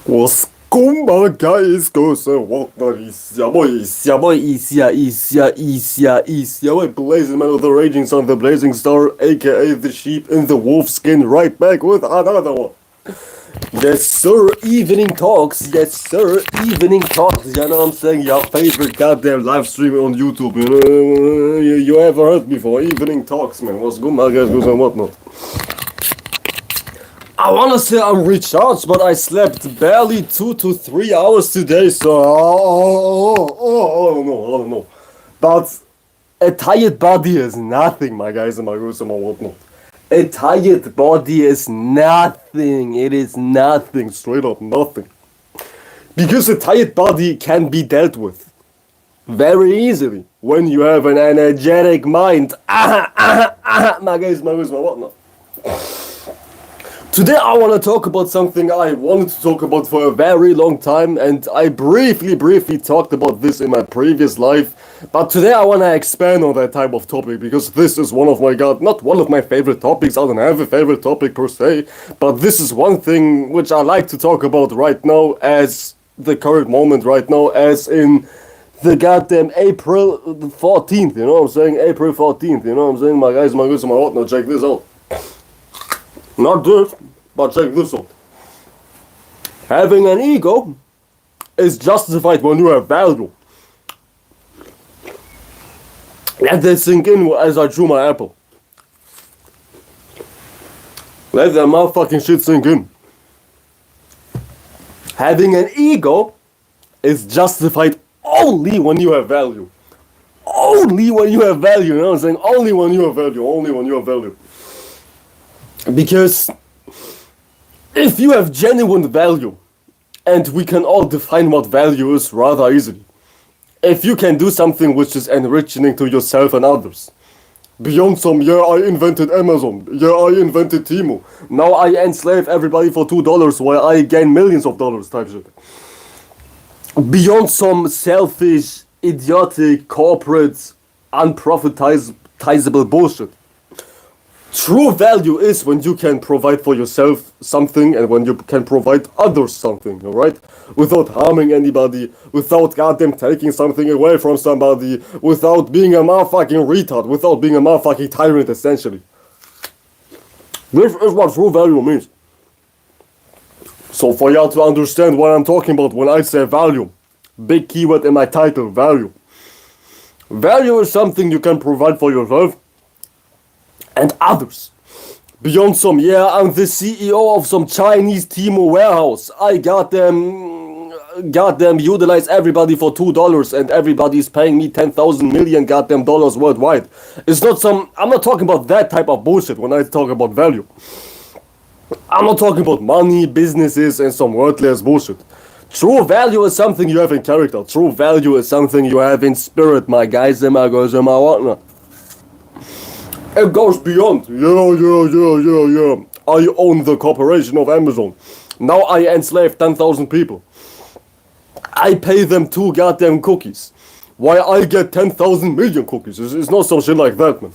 我是公马开狗生活的一下，blazing man of the raging sun, the blazing star, aka the sheep in the wolf skin, right back with another one. Yes, sir, evening talks. Yes, sir, evening talks. You know what I'm saying? Your favorite goddamn live stream on YouTube. You ever heard before? Evening talks, man. What's good, my guys, and whatnot. I wanna say I'm recharged, but I slept barely 2 to 3 hours today, so I don't know. But a tired body is nothing, my guys and my girls and my whatnot. A tired body is nothing. It is nothing. Straight up nothing. Because a tired body can be dealt with very easily when you have an energetic mind. My guys, my whatnot. Today I want to talk about something I wanted to talk about for a very long time, and I briefly talked about this in my previous life, but today I want to expand on that type of topic because this is not one of my favorite topics. I don't have a favorite topic per se, but this is one thing which I like to talk about right now as the current moment right now, as in the goddamn April 14th, you know what I'm saying? April 14th, you know what I'm saying? My guys, my girls, and my whatnot, check this out. Not this, but check this out. Having an ego is justified when you have value. Let that sink in as I chew my apple. Let that motherfucking shit sink in. Having an ego is justified only when you have value. Only when you have value, you know what I'm saying? Only when you have value. Because if you have genuine value, and we can all define what value is rather easily, if you can do something which is enriching to yourself and others, beyond some, yeah, I invented Amazon, yeah, I invented Timo, now I enslave everybody for $2 while I gain millions of dollars type shit. Beyond some selfish, idiotic, corporate, unprofitizable bullshit. True value is when you can provide for yourself something and when you can provide others something, alright? Without harming anybody, without goddamn taking something away from somebody, without being a motherfucking retard, without being a motherfucking tyrant, essentially. This is what true value means. So for y'all to understand what I'm talking about when I say value, big keyword in my title, value. Value is something you can provide for yourself and others. Beyond some, yeah, I'm the CEO of some Chinese Timo warehouse. I got them utilize everybody for $2 and everybody's paying me 10,000 million goddamn dollars worldwide. It's not some, I'm not talking about that type of bullshit when I talk about value. I'm not talking about money, businesses, and some worthless bullshit. True value is something you have in character. True value is something you have in spirit, my guys and my girls and my whatnot. It goes beyond. Yeah. I own the corporation of Amazon. Now I enslave 10,000 people. I pay them 2 goddamn cookies. Why I get 10,000 million cookies? It's not some shit like that, man.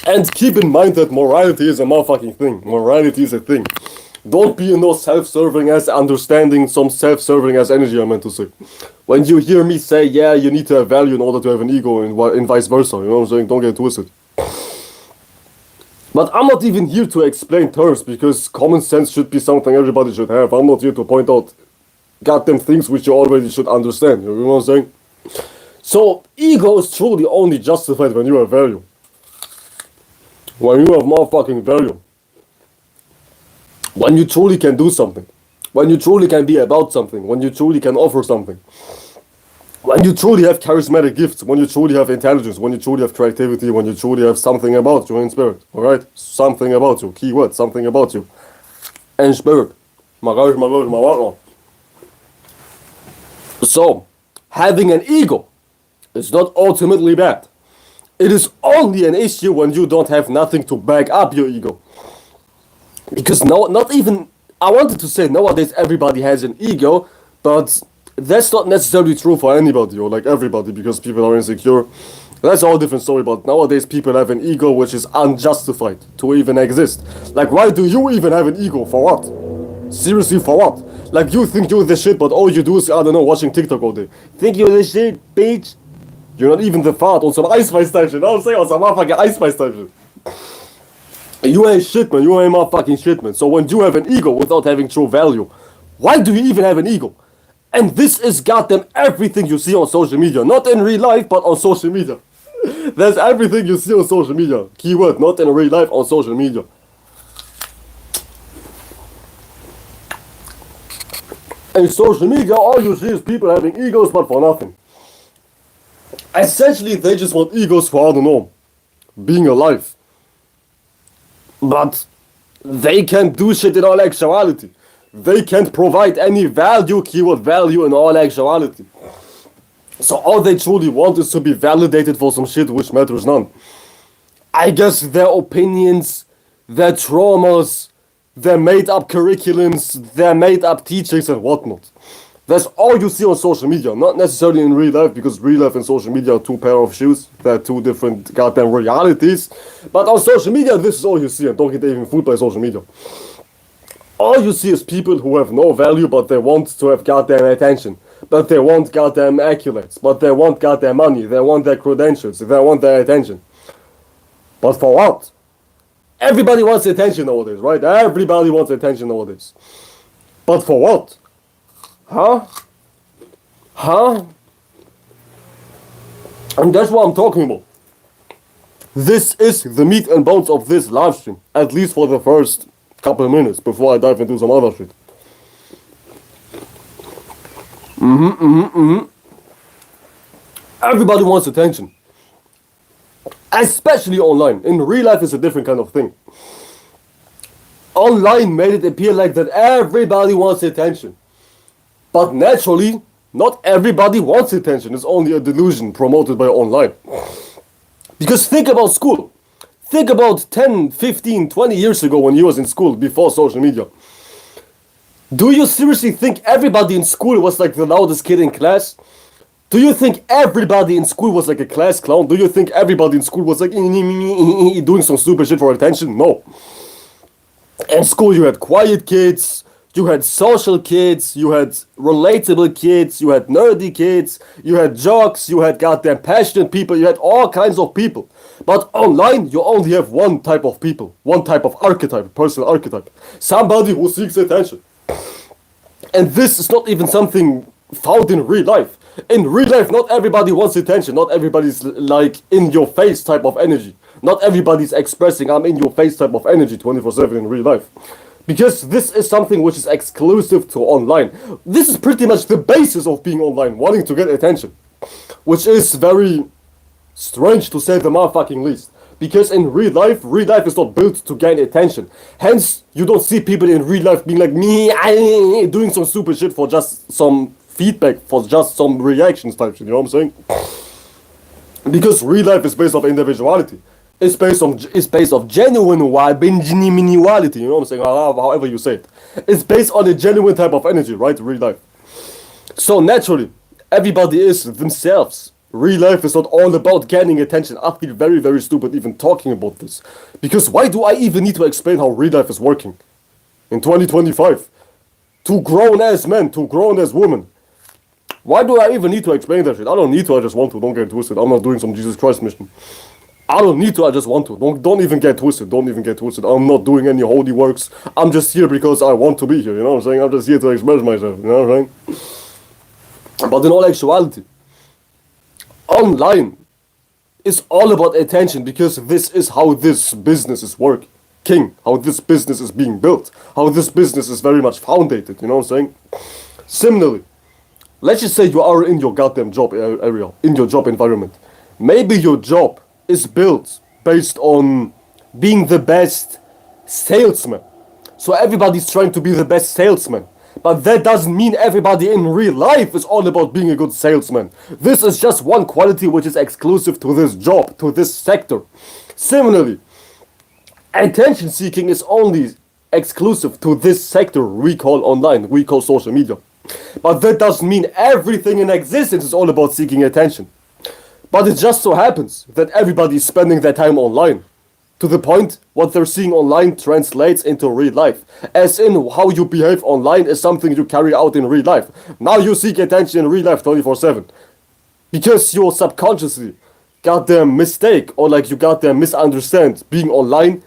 And keep in mind that morality is a motherfucking thing. Morality is a thing. Don't be no self-serving as understanding some self-serving as energy, I meant to say. When you hear me say, yeah, you need to have value in order to have an ego and vice versa, you know what I'm saying? Don't get twisted. But I'm not even here to explain terms because common sense should be something everybody should have. I'm not here to point out goddamn things which you already should understand, you know what I'm saying? So, ego is truly only justified when you have value. When you have motherfucking value. When you truly can do something, when you truly can be about something, when you truly can offer something, when you truly have charismatic gifts, when you truly have intelligence, when you truly have creativity, when you truly have something about you in spirit, alright? Something about you, keyword, something about you, in spirit. My God. So, having an ego is not ultimately bad. It is only an issue when you don't have nothing to back up your ego. Because not even, I wanted to say nowadays everybody has an ego, but that's not necessarily true for anybody or like everybody because people are insecure. That's a whole different story, but nowadays people have an ego which is unjustified to even exist. Like, why do you even have an ego? For what? Seriously, for what? Like, you think you're the shit, but all you do is, I don't know, watching TikTok all day. Think you're the shit, bitch? You're not even the fart on some Ice Spice type shit. You know what I'm saying? On some motherfucking Ice Spice type shit. You ain't shit, man. You ain't motherfucking shit, man. So when you have an ego without having true value, why do you even have an ego? And this is goddamn everything you see on social media. Not in real life, but on social media. That's everything you see on social media. Keyword, not in real life, on social media. In social media, all you see is people having egos, but for nothing. Essentially, they just want egos for, I don't know, being alive. But they can't do shit in all actuality. They can't provide any value, keyword value, in all actuality. So all they truly want is to be validated for some shit which matters none. I guess their opinions, their traumas, their made-up curriculums, their made-up teachings and whatnot. That's all you see on social media, not necessarily in real life, because real life and social media are two pair of shoes. They're two different goddamn realities. But on social media, this is all you see, and don't get even fooled by social media. All you see is people who have no value, but they want to have goddamn attention. But they want goddamn accolades. But they want goddamn money. They want their credentials. They want their attention. But for what? Everybody wants attention nowadays, right? Everybody wants attention nowadays. But for what? Huh? And that's what I'm talking about. This is the meat and bones of this live stream. At least for the first couple of minutes before I dive into some other shit. Everybody wants attention. Especially online. In real life, it's a different kind of thing. Online made it appear like that everybody wants attention. But naturally, not everybody wants attention. It's only a delusion promoted by online. Because think about school. Think about 10, 15, 20 years ago when you was in school before social media. Do you seriously think everybody in school was like the loudest kid in class? Do you think everybody in school was like a class clown? Do you think everybody in school was like doing some stupid shit for attention? No. In school you had quiet kids, you had social kids, you had relatable kids, you had nerdy kids, you had jocks, you had goddamn passionate people, you had all kinds of people. But online, you only have one type of people, one type of archetype, personal archetype. Somebody who seeks attention. And this is not even something found in real life. In real life, not everybody wants attention, not everybody's like in your face type of energy. Not everybody's expressing I'm in your face type of energy 24/7 in real life. Because this is something which is exclusive to online. This is pretty much the basis of being online, wanting to get attention. Which is very strange to say the motherfucking least. Because in real life is not built to gain attention. Hence, you don't see people in real life being like me, doing some stupid shit for just some feedback, for just some reactions type shit, you know what I'm saying? Because real life is based on individuality. It's based on genuine individuality, you know what I'm saying? However you say it. It's based on a genuine type of energy, right? Real life. So naturally, everybody is themselves. Real life is not all about gaining attention. I feel very, very stupid even talking about this. Because why do I even need to explain how real life is working? In 2025. To grown-ass men, to grown-ass women. Why do I even need to explain that shit? I don't need to, I just want to. Don't get twisted. I'm not doing some Jesus Christ mission. I don't need to, I just want to. Don't even get twisted. Don't even get twisted. I'm not doing any holy works. I'm just here because I want to be here. You know what I'm saying? I'm just here to express myself. You know what I'm saying? But in all actuality, online is all about attention because this is how this business is working. How this business is being built. How this business is very much founded. You know what I'm saying? Similarly, let's just say you are in your goddamn job area, in your job environment. Maybe your job is built based on being the best salesman. So everybody's trying to be the best salesman. But that doesn't mean everybody in real life is all about being a good salesman. This is just one quality which is exclusive to this job, to this sector. Similarly, attention seeking is only exclusive to this sector we call online, we call social media. But that doesn't mean everything in existence is all about seeking attention. But it just so happens that everybody is spending their time online To the point, what they're seeing online translates into real life. As in, how you behave online is something you carry out in real life. Now you seek attention in real life 24/7. Because you subconsciously got them mistake, or like you got them misunderstand being online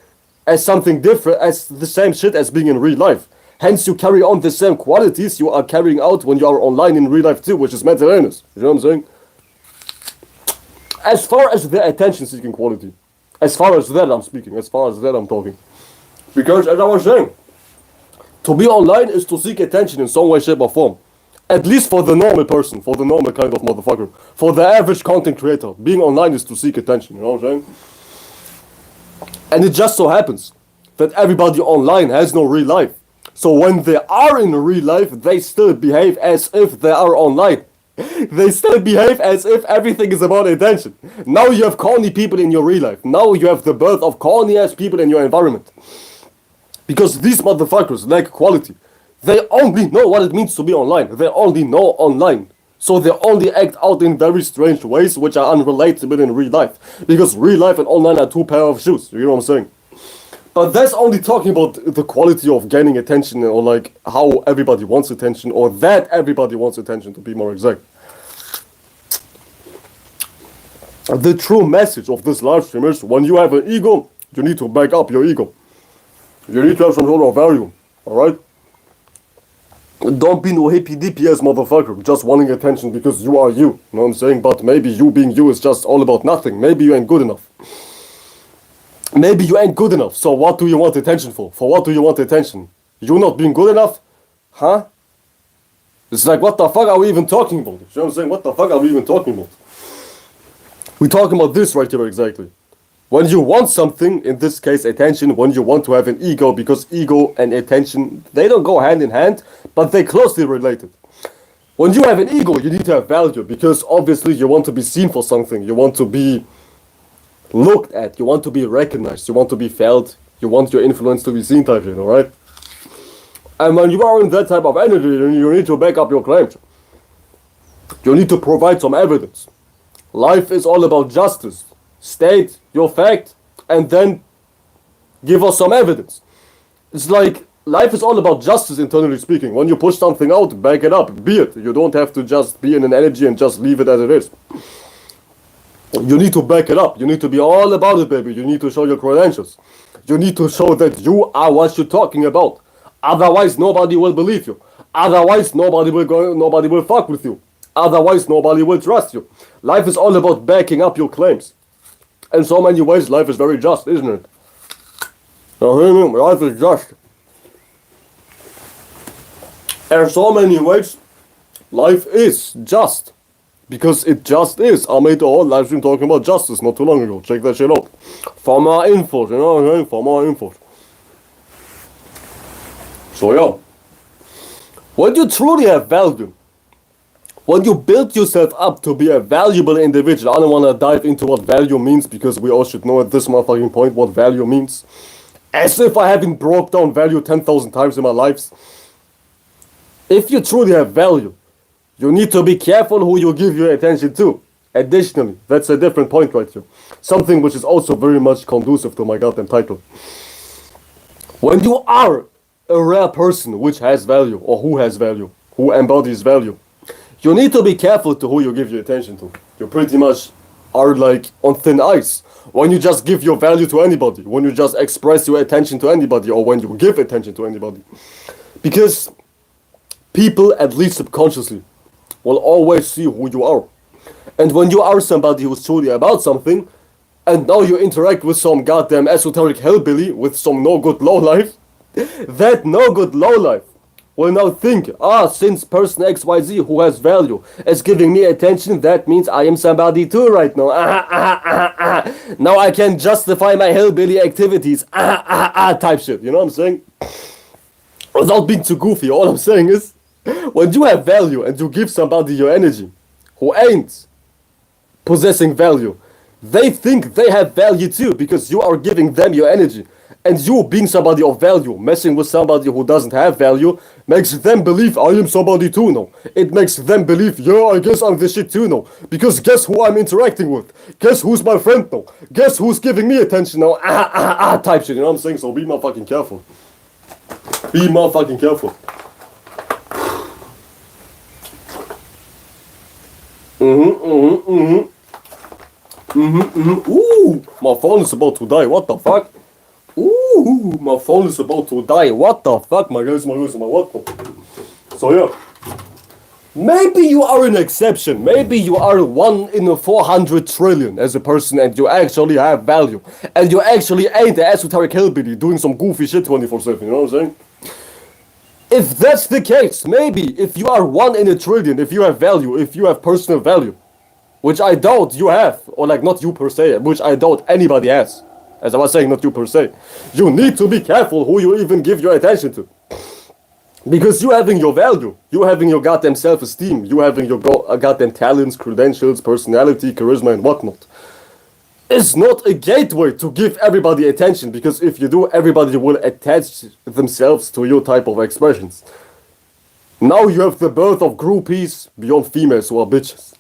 as something different, as the same shit as being in real life. Hence, you carry on the same qualities you are carrying out when you are online in real life too, which is mental illness. You know what I'm saying? As far as the attention-seeking quality, as far as that I'm speaking, as far as that I'm talking. Because, as I was saying, to be online is to seek attention in some way, shape, or form. At least for the normal person, for the normal kind of motherfucker. For the average content creator, being online is to seek attention, you know what I'm saying? And it just so happens that everybody online has no real life. So when they are in real life, they still behave as if they are online. They still behave as if everything is about attention. Now you have corny people in your real life. Now you have the birth of corny ass people in your environment. Because these motherfuckers lack quality. They only know what it means to be online. They only know online. So they only act out in very strange ways which are unrelatable in real life. Because real life and online are two pair of shoes. You know what I'm saying? But that's only talking about the quality of gaining attention, or like how everybody wants attention, or that everybody wants attention, to be more exact. The true message of this live stream is, when you have an ego, you need to back up your ego. You need to have some sort of value, alright? Don't be no hippie dippy ass motherfucker, just wanting attention because you are you. You know what I'm saying? But maybe you being you is just all about nothing. Maybe you ain't good enough. Maybe you ain't good enough, so what do you want attention for? For what do you want attention? You not being good enough? Huh? It's like, what the fuck are we even talking about? You know what I'm saying? What the fuck are we even talking about? We're talking about this right here exactly. When you want something, in this case attention, when you want to have an ego, because ego and attention, they don't go hand in hand, but they're closely related. When you have an ego, you need to have value, because obviously you want to be seen for something, you want to be looked at, you want to be recognized, you want to be felt, you want your influence to be seen type shit, alright? And when you are in that type of energy, you need to back up your claims. You need to provide some evidence. Life is all about justice. State your fact and then give us some evidence. It's like, life is all about justice, internally speaking. When you push something out, back it up, be it. You don't have to just be in an energy and just leave it as it is. You need to back it up. You need to be all about it, baby. You need to show your credentials. You need to show that you are what you're talking about. Otherwise, nobody will believe you. Otherwise, nobody will fuck with you. Otherwise, nobody will trust you. Life is all about backing up your claims. In so many ways, life is very just, isn't it? Life is just. In so many ways, life is just. Because it just is. I made a whole live stream talking about justice not too long ago. Check that shit out. For more info, you know what I'm saying? For more info. So yeah. When you truly have value, when you build yourself up to be a valuable individual, I don't want to dive into what value means, because we all should know at this motherfucking point what value means. As if I haven't broke down value 10,000 times in my life. If you truly have value, you need to be careful who you give your attention to. Additionally, that's a different point right here. Something which is also very much conducive to my goddamn title. When you are a rare person which has value, or who has value, who embodies value, you need to be careful to who you give your attention to. You pretty much are like on thin ice. When you just give your value to anybody, when you just express your attention to anybody, or when you give attention to anybody. Because people, at least subconsciously, will always see who you are. And when you are somebody who's truly about something, and now you interact with some goddamn esoteric hillbilly with some no good lowlife, that no good lowlife will now think, since person XYZ who has value is giving me attention, that means I am somebody too right now. Now I can justify my hillbilly activities. Type shit, you know what I'm saying? Without being too goofy, all I'm saying is, when you have value and you give somebody your energy who ain't possessing value, they think they have value too, because you are giving them your energy. And you being somebody of value, messing with somebody who doesn't have value, makes them believe I am somebody too now. It makes them believe, yeah, I guess I'm the shit too now. Because guess who I'm interacting with? Guess who's my friend now? Guess who's giving me attention now? Type shit, you know what I'm saying? So be motherfucking careful. Be motherfucking careful. Ooh, my phone is about to die. What the fuck? Ooh, my phone is about to die. What the fuck, my guys, my what the... So yeah. Maybe you are an exception. Maybe you are 1 in a 400 trillion as a person and you actually have value. And you actually ain't the esoteric hillbilly doing some goofy shit 24/7, you know what I'm saying? If that's the case, maybe if you are 1 in a trillion, if you have value, if you have personal value, which I doubt you have, or like not you per se, which I doubt anybody has, as I was saying, not you per se, you need to be careful who you even give your attention to. Because you having your value, you having your goddamn self-esteem, you having your goddamn talents, credentials, personality, charisma and whatnot, is not a gateway to give everybody attention, because if you do, everybody will attach themselves to your type of expressions. Now you have the birth of groupies beyond females who are bitches.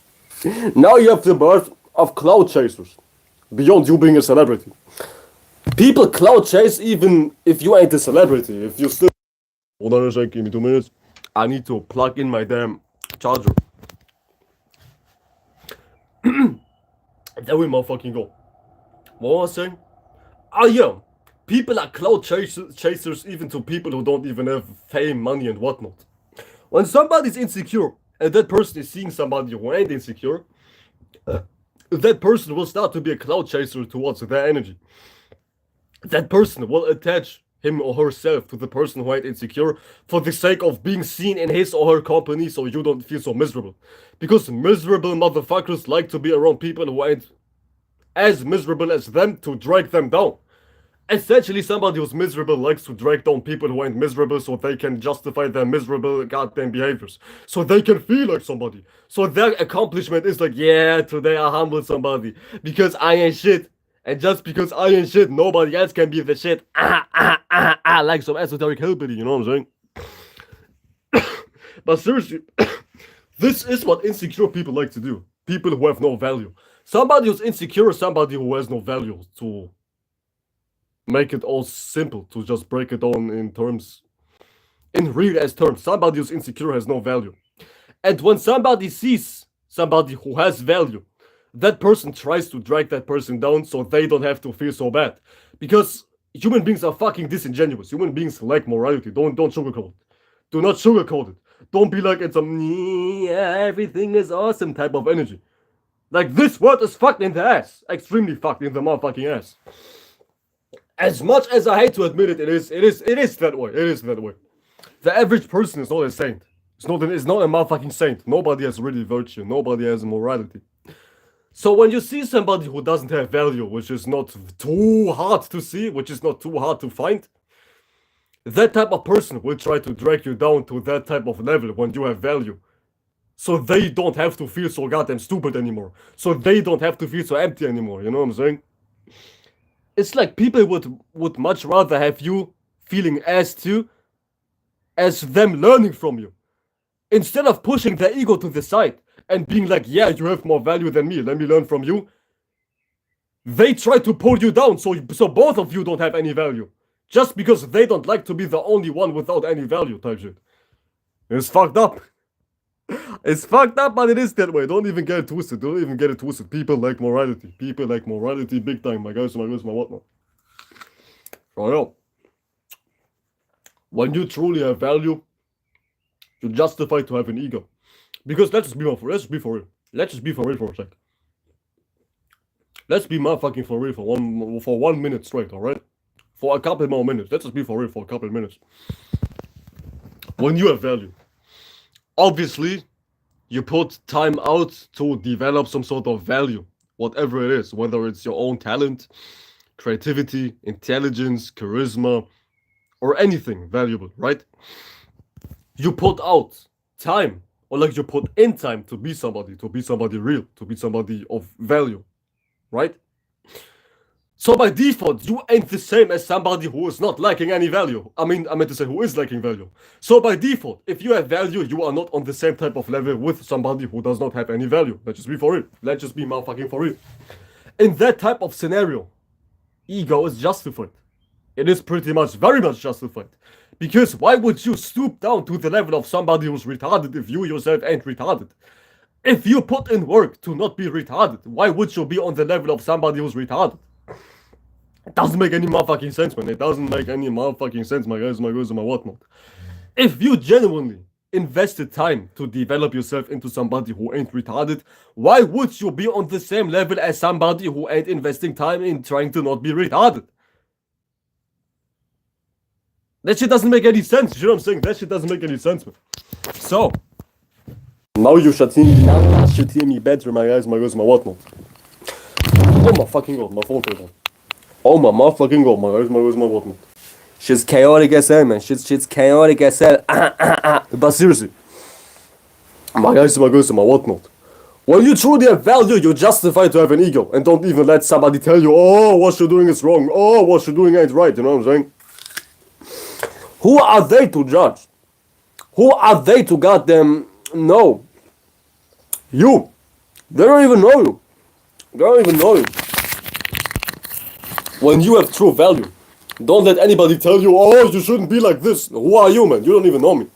Now you have the birth of cloud chasers beyond you being a celebrity. People cloud chase even if you ain't a celebrity, if you still... Hold on a second, give me 2 minutes. I need to plug in my damn charger. There we motherfucking go. What was I saying? Ah yeah, people are cloud chasers even to people who don't even have fame, money and whatnot. When somebody's insecure and that person is seeing somebody who ain't insecure, that person will start to be a cloud chaser towards their energy. That person will attach him or herself to the person who ain't insecure for the sake of being seen in his or her company so you don't feel so miserable. Because miserable motherfuckers like to be around people who ain't as miserable as them to drag them down. Essentially, somebody who's miserable likes to drag down people who ain't miserable so they can justify their miserable goddamn behaviors. So they can feel like somebody. So their accomplishment is like, yeah, today I humbled somebody because I ain't shit. And just because I ain't shit, nobody else can be the shit. Like some esoteric hillbilly, you know what I'm saying? But seriously, this is what insecure people like to do. People who have no value. Somebody who's insecure is somebody who has no value. To make it all simple, to just break it down in terms, in real as terms, somebody who's insecure has no value. And when somebody sees somebody who has value, that person tries to drag that person down so they don't have to feel so bad. Because human beings are fucking disingenuous. Human beings lack morality. Don't sugarcoat it. Do not sugarcoat it. Don't be like it's a yeah, everything is awesome type of energy. Like, this world is fucked in the ass. Extremely fucked in the motherfucking ass. As much as I hate to admit it, it is that way. It is that way. The average person is not a saint. It's not a motherfucking saint. Nobody has really virtue. Nobody has morality. So when you see somebody who doesn't have value, which is not too hard to see, which is not too hard to find, that type of person will try to drag you down to that type of level when you have value. So they don't have to feel so goddamn stupid anymore. So they don't have to feel so empty anymore, you know what I'm saying? It's like people would much rather have you feeling as too as them learning from you. Instead of pushing their ego to the side and being like, yeah, you have more value than me, let me learn from you. They try to pull you down so both of you don't have any value. Just because they don't like to be the only one without any value type shit. It's fucked up. It's fucked up, but it is that way. Don't even get it twisted. Don't even get it twisted. People like morality. People like morality big time. My guys, my whatnot. So yeah. When you truly have value, you justify to have an ego. Because let's just be for real. Let's just be for real for a sec. Let's be motherfucking for real for 1 minute straight, alright? For a couple more minutes. Let's just be for real for a couple of minutes. When you have value, obviously, you put time out to develop some sort of value, whatever it is, whether it's your own talent, creativity, intelligence, charisma, or anything valuable, right? You put out time, or like you put in time to be somebody real, to be somebody of value, right? So by default, you ain't the same as somebody who is not lacking any value. I meant to say who is lacking value. So by default, if you have value, you are not on the same type of level with somebody who does not have any value. Let's just be for real. Let's just be motherfucking for real. In that type of scenario, ego is justified. It is pretty much, very much justified. Because why would you stoop down to the level of somebody who's retarded if you yourself ain't retarded? If you put in work to not be retarded, why would you be on the level of somebody who's retarded? It doesn't make any motherfucking sense, man. It doesn't make any motherfucking sense, my guys, my girls, and my whatnot. If you genuinely invested time to develop yourself into somebody who ain't retarded, why would you be on the same level as somebody who ain't investing time in trying to not be retarded? That shit doesn't make any sense. You know what I'm saying? That shit doesn't make any sense, man. So, now you should hear me better, my guys, my girls, my whatnot. Oh my fucking god, my phone fell down. Oh my motherfucking god, my guys, my girls, my whatnot. Shit's chaotic as hell, man. Shit's chaotic as hell. But seriously, my guys, my girls, and my whatnot. When you truly have value, you justify to have an ego, and don't even let somebody tell you, oh, what you're doing is wrong. Oh, what you're doing ain't right. You know what I'm saying? Who are they to judge? Who are they to goddamn know? You. They don't even know you. They don't even know you. When you have true value, don't let anybody tell you, oh, you shouldn't be like this. Who are you, man? You don't even know me.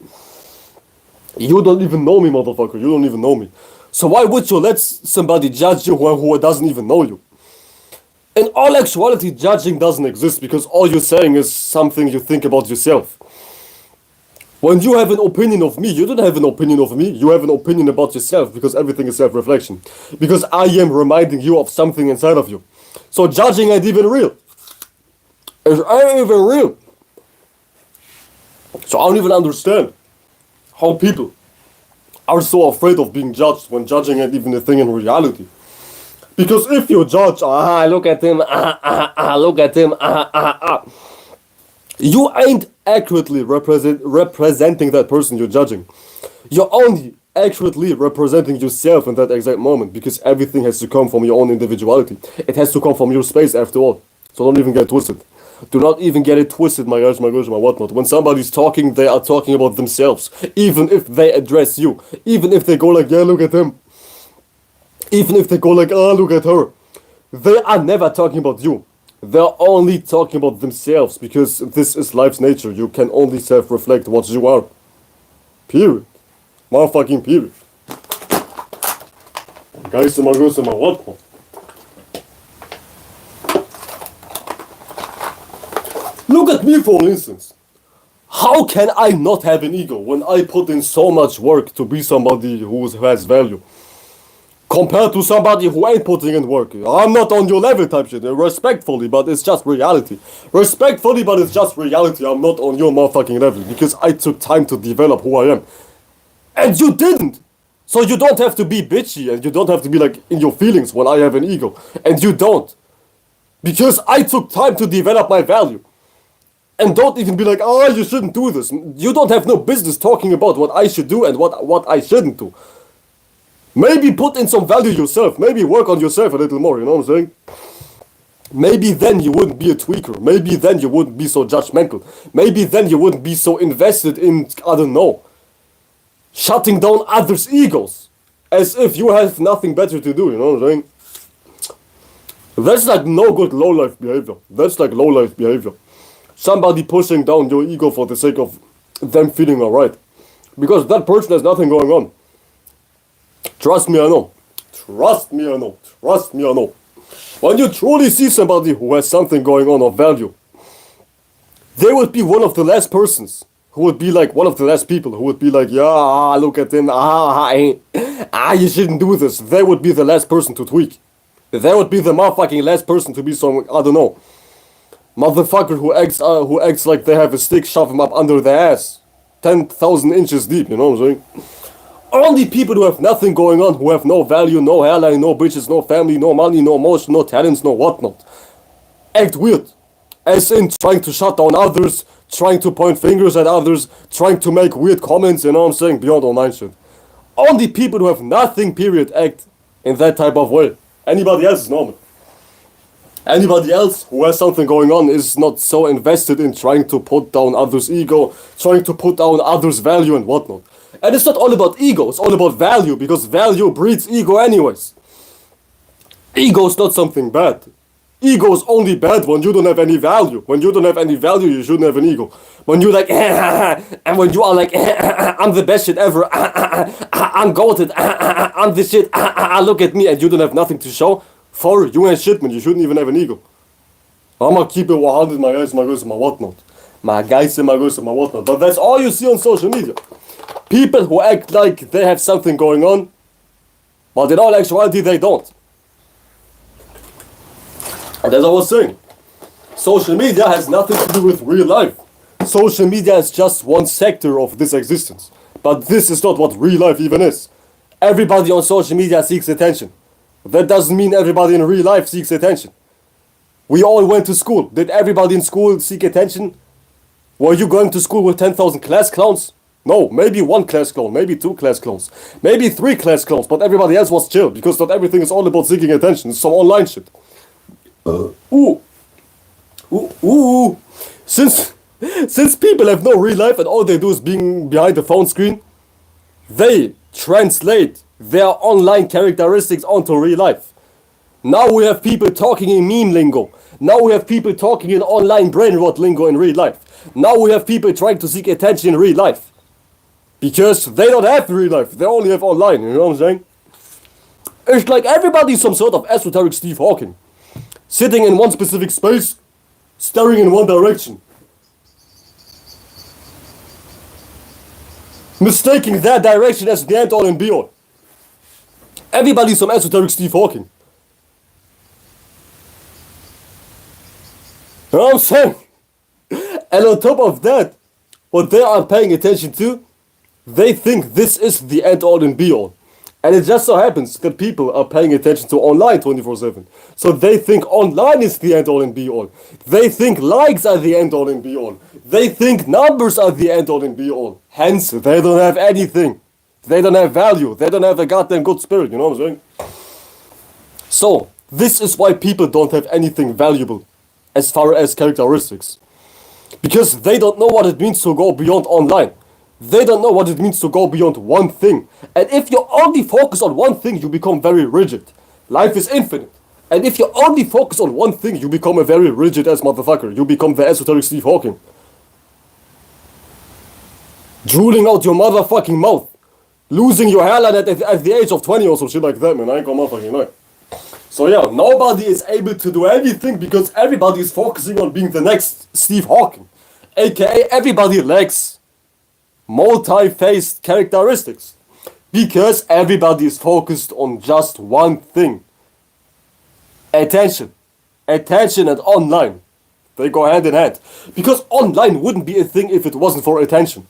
You don't even know me, motherfucker. You don't even know me. So why would you let somebody judge you who doesn't even know you? In all actuality, judging doesn't exist because all you're saying is something you think about yourself. When you have an opinion of me, you don't have an opinion of me. You have an opinion about yourself because everything is self-reflection. Because I am reminding you of something inside of you. So judging ain't even real. It ain't even real. So I don't even understand how people are so afraid of being judged when judging ain't even a thing in reality. Because if you judge, look at him, look at him, you ain't accurately representing that person you're judging. You're only accurately representing yourself in that exact moment because everything has to come from your own individuality. It has to come from your space after all. So don't even get twisted. Do not even get it twisted, my guys, my girls, my whatnot. When somebody's talking, they are talking about themselves. Even if they address you. Even if they go like, yeah, look at him. Even if they go like, oh, look at her. They are never talking about you. They're only talking about themselves because this is life's nature. You can only self-reflect what you are. Period. Motherfucking period. Guys, my girls, and my whatnot. Look at me, for instance. How can I not have an ego when I put in so much work to be somebody who has value? Compared to somebody who ain't putting in work. I'm not on your level type shit. Respectfully, but it's just reality. Respectfully, but it's just reality. I'm not on your motherfucking level because I took time to develop who I am. And you didn't. So you don't have to be bitchy and you don't have to be like in your feelings when I have an ego. And you don't. Because I took time to develop my value. And don't even be like, oh, you shouldn't do this. You don't have no business talking about what I should do and what I shouldn't do. Maybe put in some value yourself. Maybe work on yourself a little more, you know what I'm saying? Maybe then you wouldn't be a tweaker. Maybe then you wouldn't be so judgmental. Maybe then you wouldn't be so invested in, I don't know, shutting down others' egos. As if you have nothing better to do, you know what I'm saying? That's like no good low-life behavior. That's like low-life behavior. Somebody pushing down your ego for the sake of them feeling alright. Because that person has nothing going on. Trust me, I know. Trust me, I know. Trust me, I know. When you truly see somebody who has something going on of value, they would be one of the last persons who would be like one of the last people who would be like, yeah, look at him, you shouldn't do this. They would be the last person to tweak. They would be the motherfucking last person to be some, I don't know, motherfucker who acts like they have a stick, shove him up under their ass, 10,000 inches deep, you know what I'm saying? Only people who have nothing going on, who have no value, no hairline, no bitches, no family, no money, no motion, no talents, no whatnot, act weird. As in trying to shut down others, trying to point fingers at others, trying to make weird comments, you know what I'm saying, beyond online shit. Only people who have nothing, period, act in that type of way. Anybody else is normal. Anybody else who has something going on is not so invested in trying to put down others' ego, trying to put down others' value and whatnot. And it's not all about ego, it's all about value, because value breeds ego anyways. Ego is not something bad. Ego is only bad when you don't have any value. When you don't have any value, you shouldn't have an ego. When you like, and when you are like, I'm the best shit ever, I'm goated, I'm the shit, look at me, and you don't have nothing to show, for you ain't shit, man. You shouldn't even have an ego. I'ma keep it 100, my guys, my girls, my whatnot. My guys and my girls and my whatnot. But that's all you see on social media. People who act like they have something going on, but in all actuality, they don't. And as I was saying, social media has nothing to do with real life. Social media is just one sector of this existence. But this is not what real life even is. Everybody on social media seeks attention. That doesn't mean everybody in real life seeks attention. We all went to school. Did everybody in school seek attention? Were you going to school with 10,000 class clowns? No, maybe one class clown, maybe two class clowns, maybe three class clowns, but everybody else was chill, because not everything is all about seeking attention. It's some online shit. Since people have no real life and all they do is being behind the phone screen, they translate their online characteristics onto real life. Now we have people talking in meme lingo. Now we have people talking in online brain rot lingo in real life. Now we have people trying to seek attention in real life. Because they don't have real life, they only have online, you know what I'm saying? It's like everybody's some sort of esoteric Steve Hawking. Sitting in one specific space, staring in one direction. Mistaking that direction as the end all and be all. Everybody's some esoteric Steve Hawking. You know what I'm saying? And on top of that, what they are paying attention to, they think this is the end all and be all. And it just so happens that people are paying attention to online 24/7. So they think online is the end all and be all. They think likes are the end all and be all. They think numbers are the end all and be all. Hence, they don't have anything. They don't have value. They don't have a goddamn good spirit, you know what I'm saying? So, this is why people don't have anything valuable as far as characteristics. Because they don't know what it means to go beyond online. They don't know what it means to go beyond one thing. And if you only focus on one thing, you become very rigid. Life is infinite. And if you only focus on one thing, you become a very rigid ass motherfucker. You become the esoteric Steve Hawking. Drooling out your motherfucking mouth. Losing your hairline at the age of 20 or some shit like that, man. I ain't gonna motherfucking lie. So yeah, nobody is able to do anything because everybody is focusing on being the next Steve Hawking. AKA everybody lacks multi-faced characteristics. Because everybody is focused on just one thing. Attention. Attention and online. They go hand in hand. Because online wouldn't be a thing if it wasn't for attention.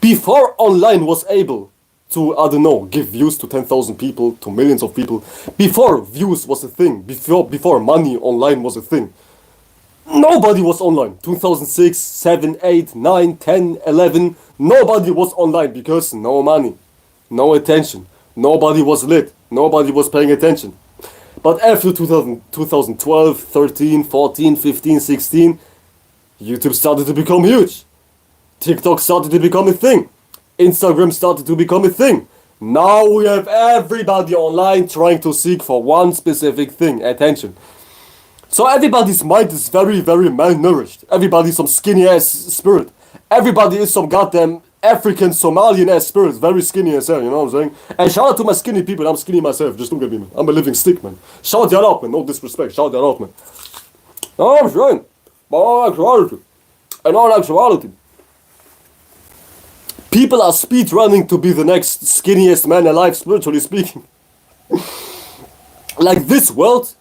Before online was able to, I don't know, give views to 10,000 people, to millions of people. Before views was a thing. Before money online was a thing. Nobody was online. 2006, 7, 8, 9, 10, 11. Nobody was online because no money. No attention. Nobody was lit. Nobody was paying attention. But after 2012, 13, 14, 15, 16, YouTube started to become huge. TikTok started to become a thing. Instagram started to become a thing. Now we have everybody online trying to seek for one specific thing, attention. So everybody's mind is very, very malnourished. Everybody's some skinny ass spirit. Everybody is some goddamn African Somalian ass spirit. Very skinny as hell, you know what I'm saying? And shout out to my skinny people. I'm skinny myself. Just don't get me, man. I'm a living stick, man. Shout that out, man. No disrespect. Shout that out, man. No, I'm saying. In all actuality. People are speed running to be the next skinniest man alive, spiritually speaking. Like this world,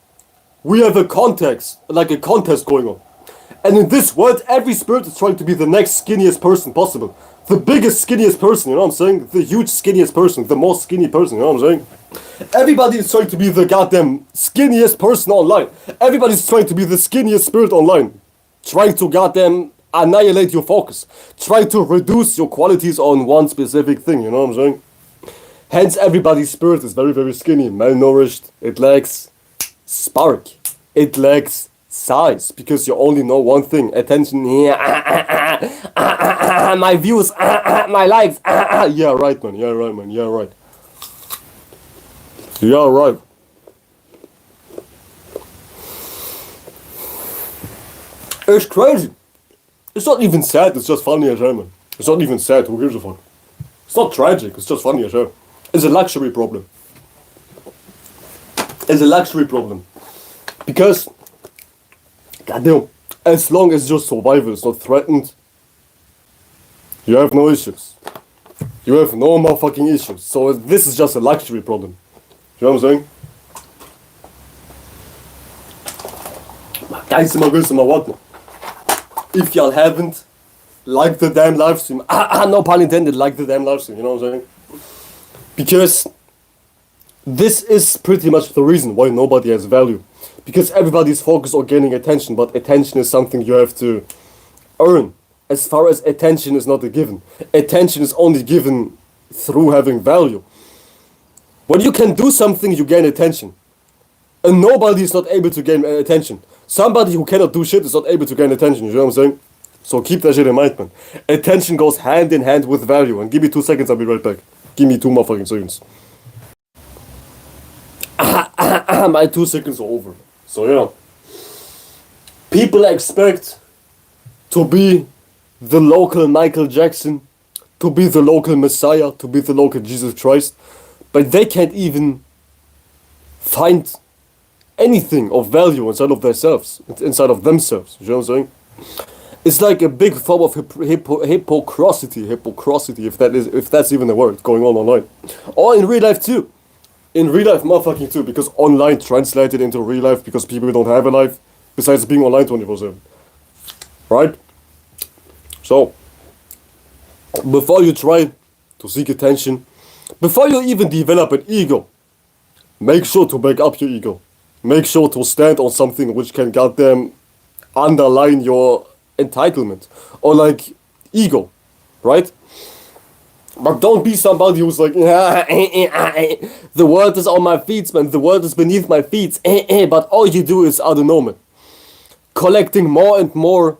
we have a contest going on. And in this world, every spirit is trying to be the next skinniest person possible. The biggest skinniest person, you know what I'm saying? The huge skinniest person, the most skinny person, you know what I'm saying? Everybody is trying to be the goddamn skinniest person online. Everybody's trying to be the skinniest spirit online. Trying to goddamn annihilate your focus. Try to reduce your qualities on one specific thing, you know what I'm saying? Hence everybody's spirit is very, very skinny, malnourished. It lacks spark. it lacks size because you only know one thing. Attention here, my views, my likes. Yeah, right, man. Yeah, right, man. Yeah, right. Yeah, right. It's crazy. It's not even sad. It's just funny as hell, man. It's not even sad. Who gives a fuck? It's not tragic. It's just funny as hell. It's a luxury problem. It's a luxury problem. Because, goddamn, as long as your survival is not threatened, you have no issues. You have no motherfucking issues. So this is just a luxury problem. You know what I'm saying? Guys, immer willst du mal what? If y'all haven't liked the damn live stream, no pun intended, like the damn live stream, you know what I'm saying? Because this is pretty much the reason why nobody has value. Because everybody's focused on gaining attention, but attention is something you have to earn. As far as attention is not a given. Attention is only given through having value. When you can do something, you gain attention. And nobody is not able to gain attention. Somebody who cannot do shit is not able to gain attention, you know what I'm saying? So keep that shit in mind, man. Attention goes hand in hand with value. And give me 2 seconds, I'll be right back. Give me 2 more fucking seconds. My 2 seconds are over. So yeah. People expect to be the local Michael Jackson, to be the local Messiah, to be the local Jesus Christ. But they can't even find anything of value inside of themselves. You know what I'm saying? It's like a big form of hypocrisy, if that's even a word, going on online. Or in real life too. In real life, motherfucking too, because online translated into real life because people don't have a life besides being online 24/7. Right? So, before you try to seek attention, before you even develop an ego, make sure to back up your ego. Make sure to stand on something which can goddamn underline your entitlement or like ego, right? But don't be somebody who's like, the world is on my feet, man, the world is beneath my feet, but all you do is, I don't know, man, collecting more and more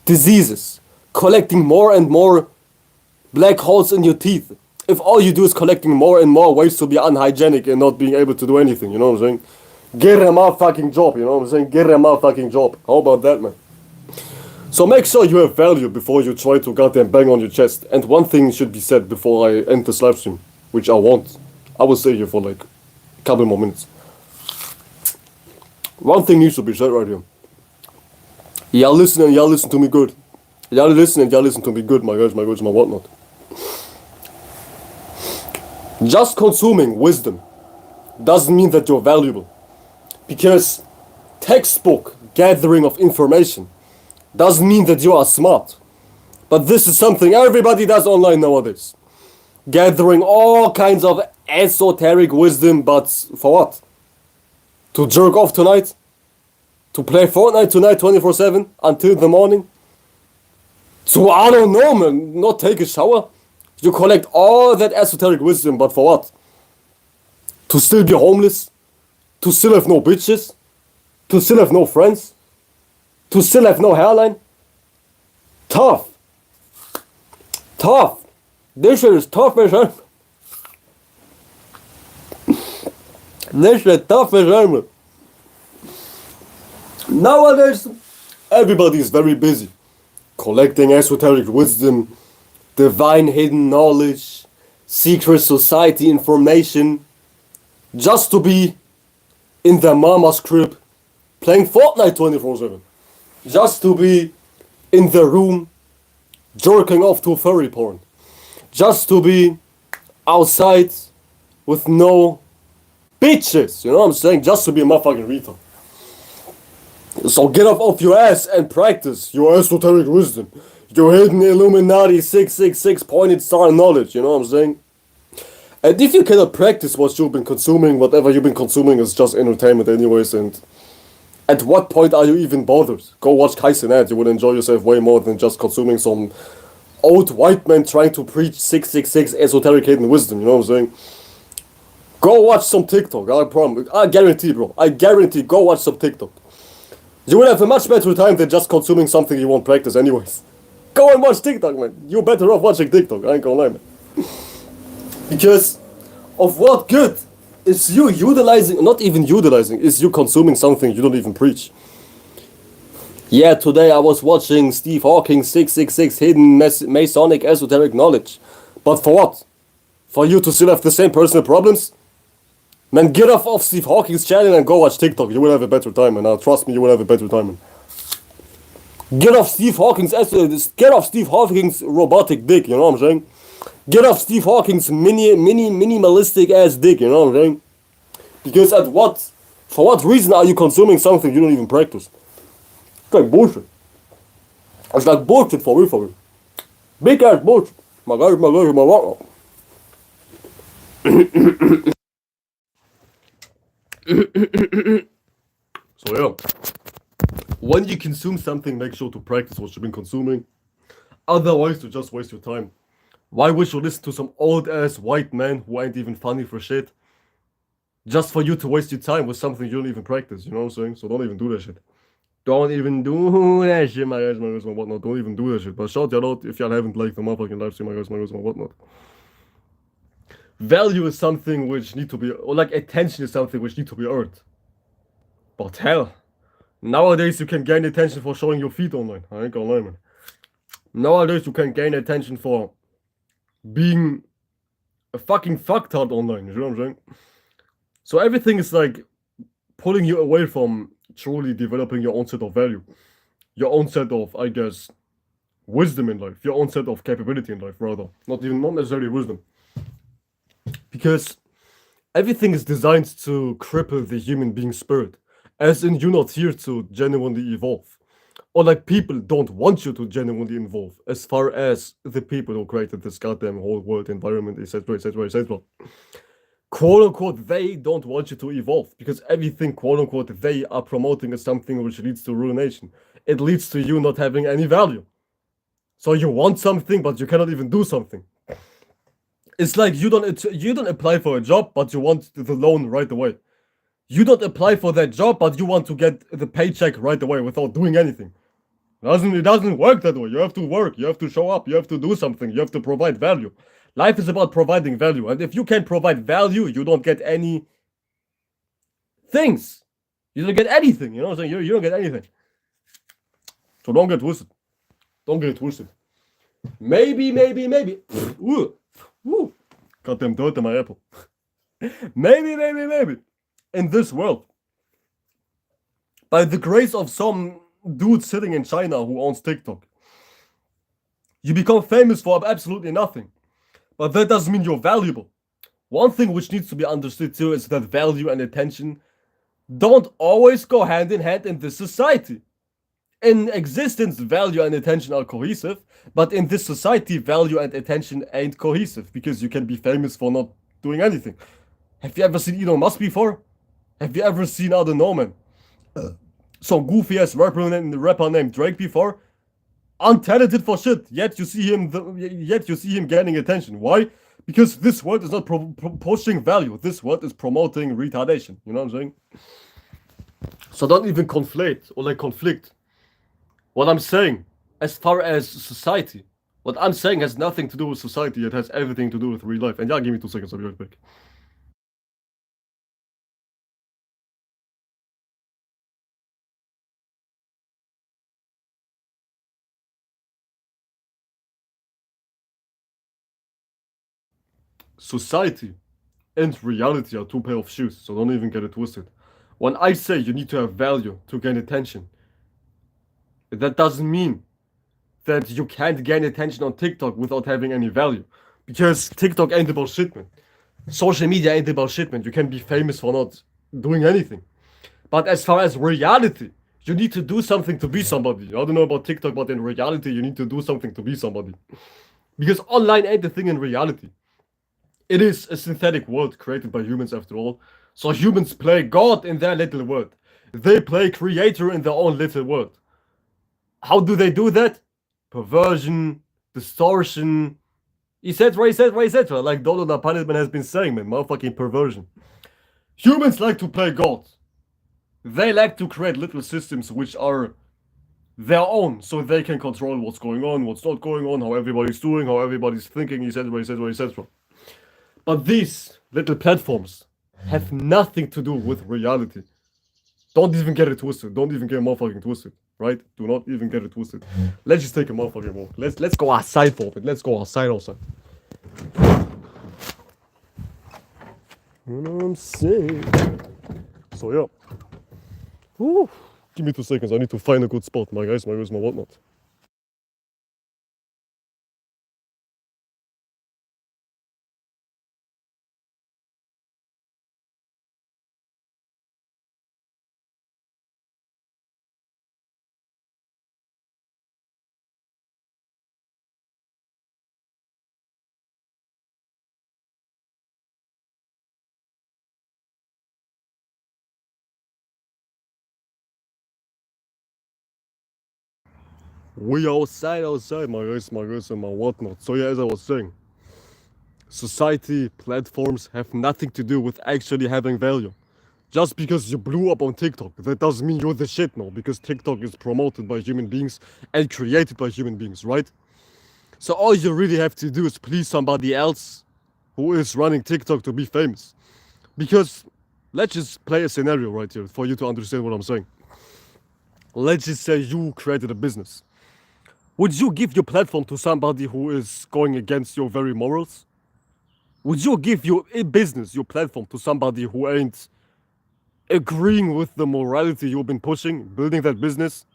diseases, collecting more and more black holes in your teeth. If all you do is collecting more and more ways to be unhygienic and not being able to do anything, you know what I'm saying? Get a motherfucking job, you know what I'm saying? Get a motherfucking job. How about that, man? So make sure you have value before you try to goddamn bang on your chest. And one thing should be said before I end this live stream, which I won't. I will stay here for like a couple more minutes. One thing needs to be said right here. Y'all listen and y'all listen to me good. Y'all listen and y'all listen to me good, my guys, my goods, my whatnot. Just consuming wisdom doesn't mean that you're valuable. Because textbook gathering of information doesn't mean that you are smart. But this is something everybody does online nowadays. Gathering all kinds of esoteric wisdom, but for what? To jerk off tonight? To play Fortnite tonight 24/7 until the morning? To, I don't know, man, not take a shower? You collect all that esoteric wisdom, but for what? To still be homeless? To still have no bitches? To still have no friends? To still have no hairline? Tough. Tough. This shit is tough as hell. This shit tough as hell, man. Nowadays, everybody is very busy. Collecting esoteric wisdom, divine hidden knowledge, secret society information, just to be in their mama's crib playing Fortnite 24/7. Just to be in their room jerking off to furry porn. Just to be outside with no bitches, you know what I'm saying? Just to be a motherfucking retard. So get off your ass and practice your esoteric wisdom. Your hidden Illuminati 666 pointed star knowledge, you know what I'm saying? And if you cannot practice what you've been consuming, whatever you've been consuming is just entertainment anyways, and at what point are you even bothered? Go watch Kaizenat, you would enjoy yourself way more than just consuming some old white man trying to preach 666 esoteric hidden wisdom, you know what I'm saying? Go watch some TikTok. I promise. I guarantee, bro. I guarantee. Go watch some TikTok. You will have a much better time than just consuming something you won't practice anyways. Go and watch TikTok, man. You're better off watching TikTok. I ain't gonna lie, man. Because of what good is you utilizing, not even utilizing, is you consuming something you don't even preach. Yeah, today I was watching Steve Hawking's 666 Hidden Masonic Esoteric Knowledge. But for what? For you to still have the same personal problems? Man, get off Steve Hawking's channel and go watch TikTok. You will have a better time, man. Now, trust me, you will have a better time, man. Get off Steve Hawking's robotic dick, you know what I'm saying? Get off Steve Hawking's minimalistic ass dick, you know what I'm saying? Because for what reason are you consuming something you don't even practice? It's like bullshit. It's like bullshit for real. Big ass bullshit. My God. So yeah, when you consume something, make sure to practice what you've been consuming. Otherwise, you just waste your time. Why would you listen to some old ass white man who ain't even funny for shit? Just for you to waste your time with something you don't even practice, you know what I'm saying? So don't even do that shit. Don't even do that shit, my guys, my whatnot. Don't even do that shit. But shout y'all out if y'all haven't liked the motherfucking live stream, my guys, my whatnot. Value is something which need to be, or like attention is something which need to be earned. But hell, nowadays you can gain attention for showing your feet online. I ain't gonna lie, man. Nowadays you can gain attention for being a fucking fucktard online, you know what I'm saying? So everything is like pulling you away from truly developing your own set of value. Your own set of, I guess, wisdom in life. Your own set of capability in life, rather. Not necessarily wisdom. Because everything is designed to cripple the human being spirit. As in, you're not here to genuinely evolve. Or like people don't want you to genuinely evolve. As far as the people who created this goddamn whole world environment, etc., etc., etc. Quote unquote, they don't want you to evolve. Because everything, quote unquote, they are promoting is something which leads to ruination. It leads to you not having any value. So you want something, but you cannot even do something. It's like you don't apply for a job, but you want the loan right away. You don't apply for that job, but you want to get the paycheck right away without doing anything. It doesn't work that way. You have to work, you have to show up, you have to do something, you have to provide value. Life is about providing value, and if you can't provide value, you don't get any things. You don't get anything, you know what I'm saying? You don't get anything. So don't get twisted. Don't get twisted. Maybe. Ooh. Goddamn dirt in my apple. Maybe. In this world, by the grace of some dude sitting in China who owns TikTok, you become famous for absolutely nothing. But that doesn't mean you're valuable. One thing which needs to be understood too is that value and attention don't always go hand in hand in this society. In existence, value and attention are cohesive, but in this society, value and attention ain't cohesive because you can be famous for not doing anything. Have you ever seen Elon Musk before? Have you ever seen, I don't know, man, some goofy ass rapper named Drake before? Untalented for shit. Yet you see him gaining attention. Why? Because this world is not pushing value. This world is promoting retardation. You know what I'm saying? So don't even conflate or like conflict. What I'm saying, as far as society, what I'm saying has nothing to do with society. It has everything to do with real life. And yeah, give me 2 seconds. I'll be right back. Society and reality are 2 pair of shoes, so don't even get it twisted. When I say you need to have value to gain attention, that doesn't mean that you can't gain attention on TikTok without having any value. Because TikTok ain't about shit, man. Social media ain't about shit, man. You can be famous for not doing anything. But as far as reality, you need to do something to be somebody. I don't know about TikTok, but in reality, you need to do something to be somebody. Because online ain't the thing in reality. It is a synthetic world created by humans after all. So humans play God in their little world. They play creator in their own little world. How do they do that? Perversion, distortion, etc. Like Donald Punishment has been saying, man, motherfucking perversion. Humans like to play God. They like to create little systems which are their own, so they can control what's going on, what's not going on, how everybody's doing, how everybody's thinking, etc. But these little platforms have nothing to do with reality. Don't even get it twisted. Don't even get motherfucking twisted. Right? Do not even get it twisted. Let's just take a motherfucking walk. Let's go outside for it. Let's go outside. You know what I'm saying? So yeah. Whew. Give me 2 seconds. I need to find a good spot. My guys, my girls, my whatnot. We outside, my guys, my girls, and my whatnot. So yeah, as I was saying, society, platforms have nothing to do with actually having value. Just because you blew up on TikTok, that doesn't mean you're the shit now, because TikTok is promoted by human beings and created by human beings, right? So all you really have to do is please somebody else who is running TikTok to be famous. Because let's just play a scenario right here for you to understand what I'm saying. Let's just say you created a business. Would you give your platform to somebody who is going against your very morals? Would you give your business, your platform, to somebody who ain't agreeing with the morality you've been pushing, building that business?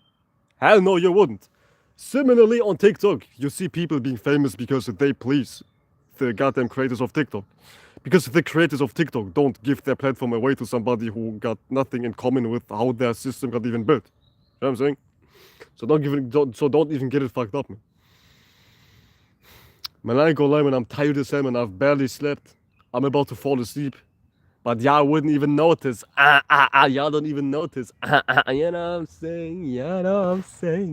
Hell no, you wouldn't. Similarly, on TikTok, you see people being famous because they please the goddamn creators of TikTok. Because the creators of TikTok don't give their platform away to somebody who got nothing in common with how their system got even built. You know what I'm saying? So don't even get it fucked up, man. Man, I ain't gonna lie, man, I'm tired as hell, man. I've barely slept. I'm about to fall asleep. But y'all wouldn't even notice. Y'all don't even notice. You know what I'm saying?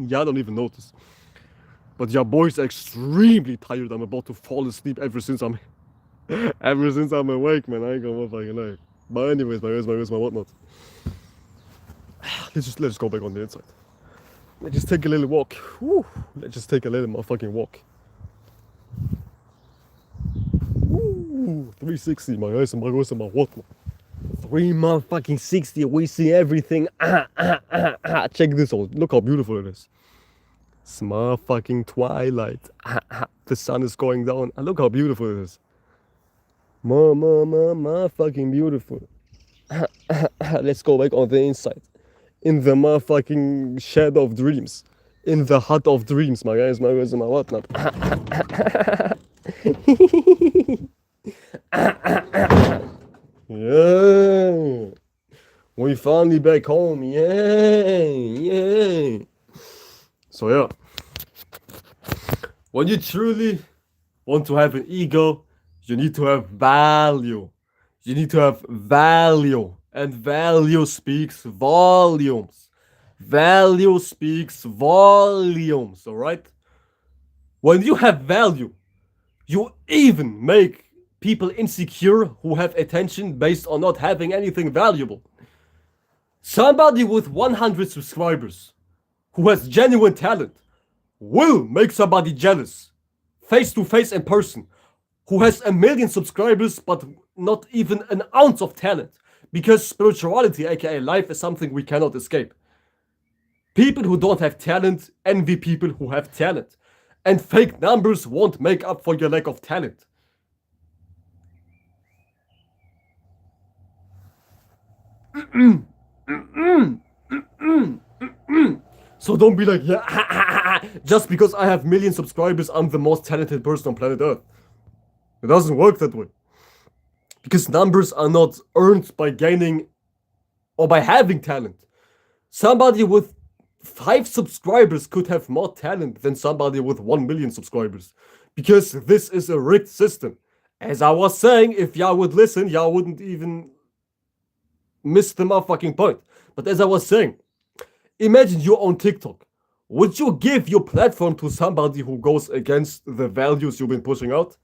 Y'all don't even notice. But your boy's extremely tired. I'm about to fall asleep ever since I'm awake, man. I ain't gonna fucking lie. But anyways, my whatnot. Let's just go back on the inside. Let's just take a little walk. Whew. Let's just take a little motherfucking walk. Ooh, 360, my guys and my girls and my whatnot. 360, we see everything. Check this out. Look how beautiful it is. It's motherfucking twilight. The sun is going down. Look how beautiful it is. Fucking beautiful. Let's go back on the inside. In the motherfucking shed of dreams. In the hut of dreams, my guys, my girls, and my whatnot. Yeah. We finally back home. Yeah. So yeah. When you truly want to have an ego, you need to have value. You need to have value. And value speaks volumes. Value speaks volumes, alright? When you have value, you even make people insecure who have attention based on not having anything valuable. Somebody with 100 subscribers who has genuine talent will make somebody jealous, face to face in person, who has 1 million subscribers but not even an ounce of talent. Because spirituality, aka life, is something we cannot escape. People who don't have talent envy people who have talent. And fake numbers won't make up for your lack of talent. So don't be like, yeah, just because I have 1 million subscribers, I'm the most talented person on planet Earth. It doesn't work that way. Because numbers are not earned by gaining or by having talent. Somebody with 5 subscribers could have more talent than somebody with 1 million subscribers. Because this is a rigged system. As I was saying, if y'all would listen, y'all wouldn't even miss the motherfucking point. But as I was saying, imagine you own TikTok. Would you give your platform to somebody who goes against the values you've been pushing out?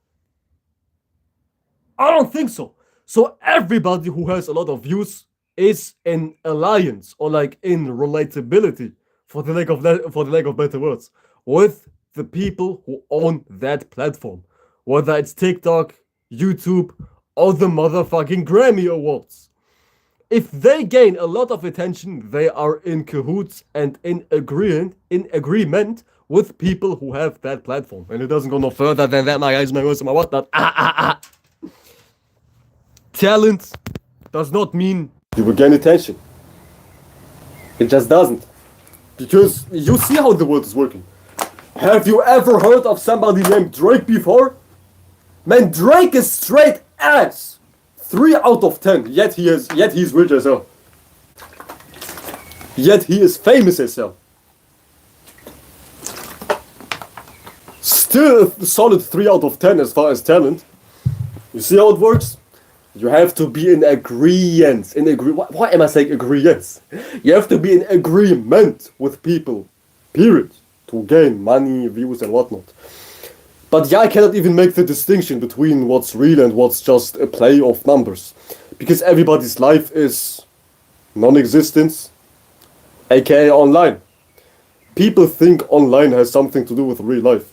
I don't think so. So everybody who has a lot of views is in alliance or like in relatability, for the lack of better words, with the people who own that platform, whether it's TikTok, YouTube, or the motherfucking Grammy Awards. If they gain a lot of attention, they are in cahoots and in agreement with people who have that platform. And it doesn't go no further than that, my guys, my words, my whatnot. Talent does not mean you will gain attention. It just doesn't. Because you see how the world is working. Have you ever heard of somebody named Drake before? Man, Drake is straight ass. 3 out of 10. Yet he's rich as hell. Yet he is famous as hell. Still a solid 3 out of 10 as far as talent. You see how it works? You have to be in agreement. Why am I saying agreement? You have to be in agreement with people. Period. To gain money, views, and whatnot. But yeah, I cannot even make the distinction between what's real and what's just a play of numbers. Because everybody's life is non-existence, aka online. People think online has something to do with real life.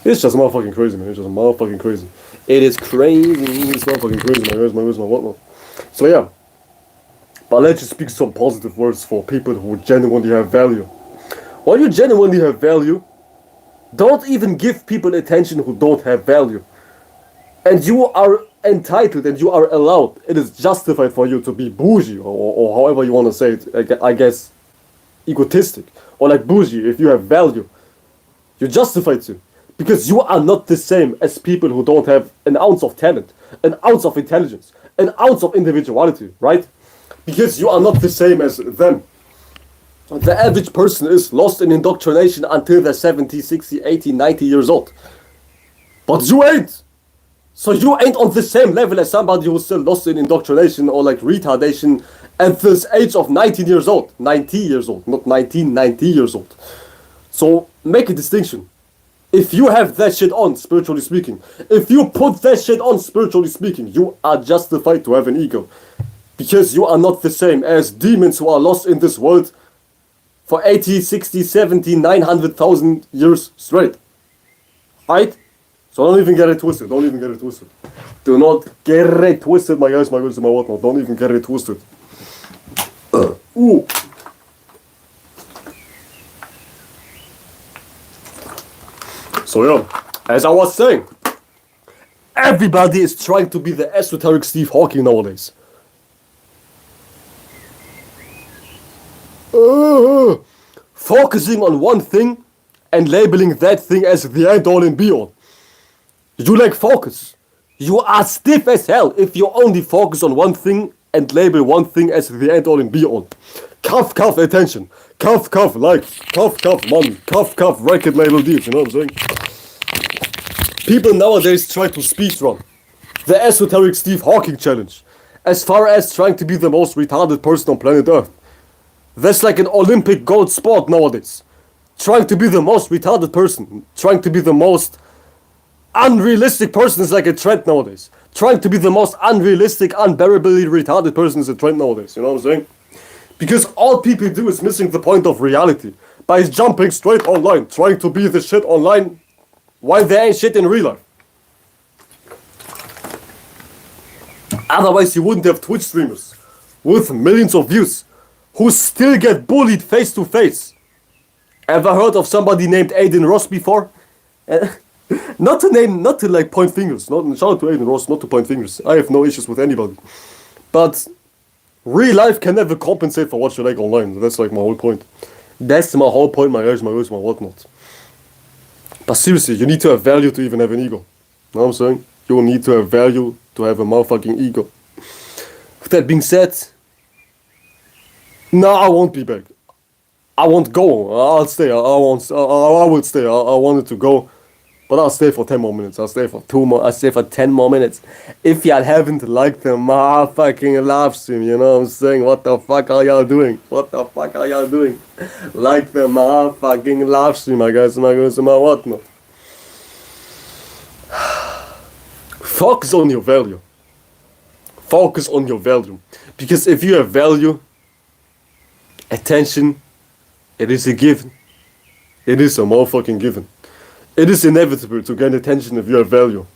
It's just motherfucking crazy, man. It's just motherfucking crazy. It is crazy. It's motherfucking crazy, my whatnot. So yeah. But let's just speak some positive words for people who genuinely have value. While you genuinely have value, don't even give people attention who don't have value. And you are entitled and you are allowed. It is justified for you to be bougie or however you want to say it. I guess egotistic or like bougie if you have value. You're justified to. Because you are not the same as people who don't have an ounce of talent, an ounce of intelligence, an ounce of individuality, right? Because you are not the same as them. The average person is lost in indoctrination until they're 70, 60, 80, 90 years old. But you ain't. So you ain't on the same level as somebody who's still lost in indoctrination or like retardation at this age of 19 years old. 90 years old, not 19, 90 years old. So make a distinction. If you have that shit on, spiritually speaking, if you put that shit on, spiritually speaking, you are justified to have an ego. Because you are not the same as demons who are lost in this world for 80, 60, 70, 900,000 years straight. Right? So don't even get it twisted. Don't even get it twisted. Do not get it twisted, my guys, my girls, and my whatnot. Don't even get it twisted. Ooh. So yeah, as I was saying, everybody is trying to be the esoteric Steve Hawking nowadays. Focusing on one thing and labeling that thing as the end all and be all. You lack focus. You are stiff as hell if you only focus on one thing and label one thing as the end all and be all. Cuff, attention. Cuff, like. Cuff, money. Cuff, record label deals. You know what I'm saying? People nowadays try to speedrun the esoteric Steve Hawking challenge as far as trying to be the most retarded person on planet Earth. That's like an Olympic gold sport nowadays. Trying to be the most retarded person, trying to be the most unrealistic person is like a trend nowadays. Trying to be the most unrealistic, unbearably retarded person is a trend nowadays. You know what I'm saying? Because all people do is missing the point of reality by jumping straight online, trying to be the shit online while they ain't shit in real life. Otherwise you wouldn't have Twitch streamers with millions of views who still get bullied face to face. Ever heard of somebody named Aiden Ross before? Not to like point fingers. Shout out to Aiden Ross, not to point fingers. I have no issues with anybody. But real life can never compensate for what you like online. That's like my whole point. That's my whole point, my guys, my girls, my whatnot. But seriously, you need to have value to even have an ego. Know what I'm saying? You need to have value to have a motherfucking ego. With that being said, no, I won't be back. I won't go. I'll stay. I will stay. I wanted to go. But I'll stay for 10 more minutes. I'll stay for 2 more. I'll stay for 10 more minutes. If y'all haven't liked the motherfucking live stream, you know what I'm saying? What the fuck are y'all doing? What the fuck are y'all doing? Like the motherfucking live stream, my guys, my girls, and my whatnot. Focus on your value. Focus on your value. Because if you have value, attention, it is a given. It is a motherfucking given. It is inevitable to gain attention if you have value.